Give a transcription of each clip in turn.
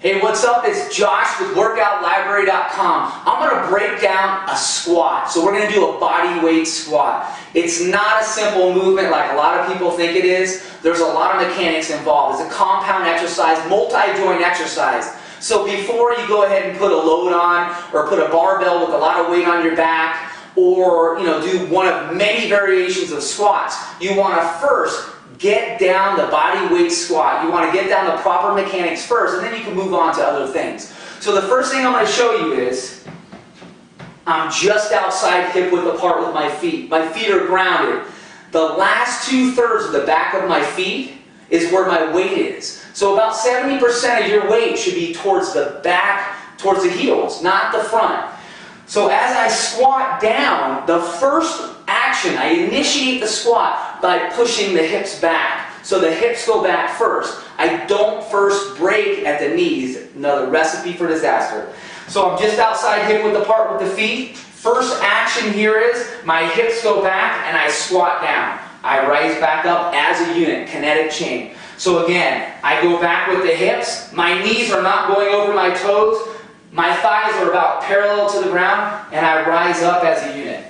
Hey, what's up? It's Josh with WorkoutLibrary.com. I'm going to break down a squat. So we're going to do a body weight squat. It's not a simple movement like a lot of people think it is. There's a lot of mechanics involved. It's a compound exercise, multi-joint exercise. So before you go ahead and put a load on or put a barbell with a lot of weight on your back or do one of many variations of squats, you want to first get down the body weight squat. You want to get down the proper mechanics first, and then you can move on to other things. So the first thing I'm going to show you is I'm just outside hip width apart with my feet. My feet are grounded. The last 2/3 of the back of my feet is where my weight is. So about 70% of your weight should be towards the back, towards the heels, not the front. So as I squat down, the first action, I initiate the squat by pushing the hips back. So the hips go back first. I don't first break at the knees. Another recipe for disaster. So I'm just outside hip width apart with the feet. First action here is my hips go back and I squat down. I rise back up as a unit, kinetic chain. So again, I go back with the hips. My knees are not going over my toes. My thighs are about parallel to the ground, and I rise up as a unit.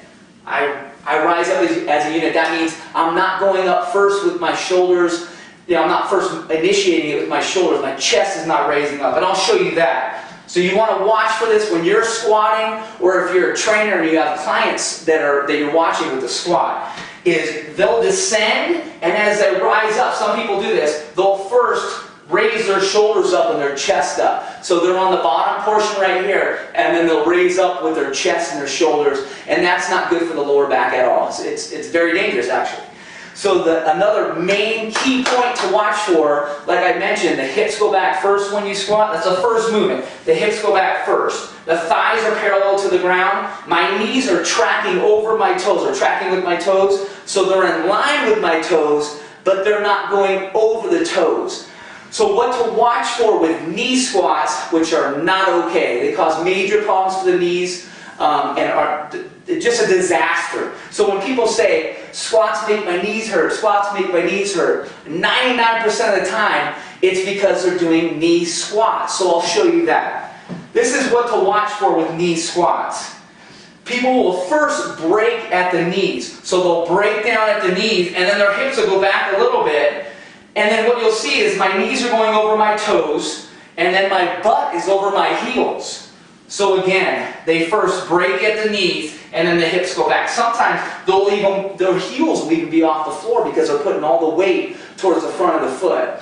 I rise up as a unit. That means I'm not going up first with my shoulders. I'm not first initiating it with my shoulders. My chest is not raising up, and I'll show you that. So you want to watch for this when you're squatting, or if you're a trainer and you have clients that you're watching with the squat. Is they'll descend, and as they rise up, some people do this, they'll first raise their shoulders up and their chest up. So they're on the bottom portion right here, and then they'll raise up with their chest and their shoulders, and that's not good for the lower back at all. It's very dangerous, actually. So another main key point to watch for, like I mentioned, the hips go back first when you squat. That's the first movement. The hips go back first. The thighs are parallel to the ground. My knees are tracking over my toes, or tracking with my toes, so they're in line with my toes, but they're not going over the toes. So what to watch for with knee squats, which are not okay. They cause major problems to the knees and are just a disaster. So when people say, squats make my knees hurt, squats make my knees hurt, 99% of the time, it's because they're doing knee squats. So I'll show you that. This is what to watch for with knee squats. People will first break at the knees. So they'll break down at the knees, and then their hips will go back a little bit. And then what you'll see is my knees are going over my toes, and then my butt is over my heels. So again, they first break at the knees, and then the hips go back. Sometimes their heels will even be off the floor because they're putting all the weight towards the front of the foot.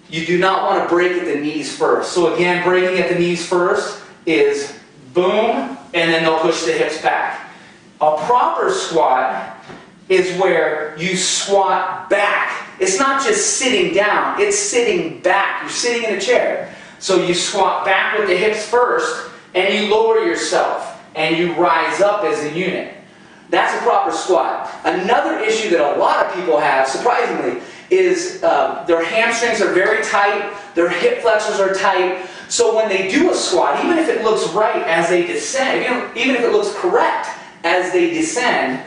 You do not want to break at the knees first. So again, breaking at the knees first is boom, and then they'll push the hips back. A proper squat is where you squat back. It's not just sitting down, it's sitting back. You're sitting in a chair. So you squat back with the hips first, and you lower yourself, and you rise up as a unit. That's a proper squat. Another issue that a lot of people have, surprisingly, is their hamstrings are very tight, their hip flexors are tight. So when they do a squat, even if it looks right as they descend, even if it looks correct as they descend,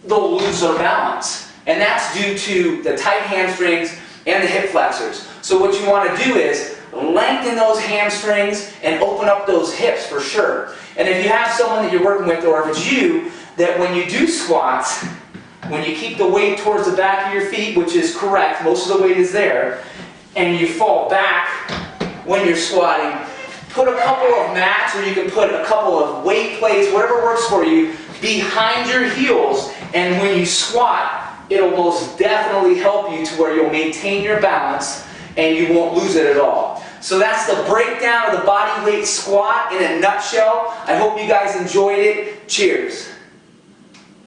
they'll lose their balance. And that's due to the tight hamstrings and the hip flexors. So what you want to do is lengthen those hamstrings and open up those hips for sure. And if you have someone that you're working with, or if it's you, that when you do squats, when you keep the weight towards the back of your feet, which is correct, most of the weight is there, and you fall back when you're squatting, put a couple of mats, or you can put a couple of weight plates, whatever works for you, behind your heels, and when you squat, it'll most definitely help you to where you'll maintain your balance and you won't lose it at all. So that's the breakdown of the body weight squat in a nutshell. I hope you guys enjoyed it. Cheers.